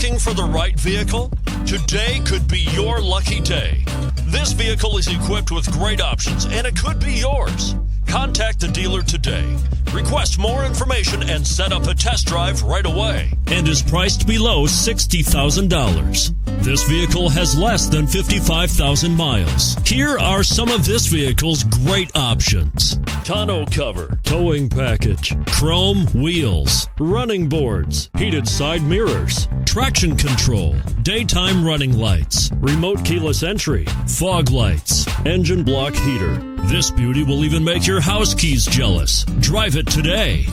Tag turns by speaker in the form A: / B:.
A: Looking for the right vehicle? Today could be your lucky day. This vehicle is equipped with great options, and it could be yours. Contact the dealer today. Request more information and set up a test drive right away. And is priced below $60,000. This vehicle has less than 55,000 miles. Here are some of this vehicle's great options: tonneau cover, towing package, chrome wheels, running boards, heated side mirrors, traction control, daytime running lights, remote keyless entry, fog lights, engine block heater. This beauty will even make your house keys jealous. Drive it today.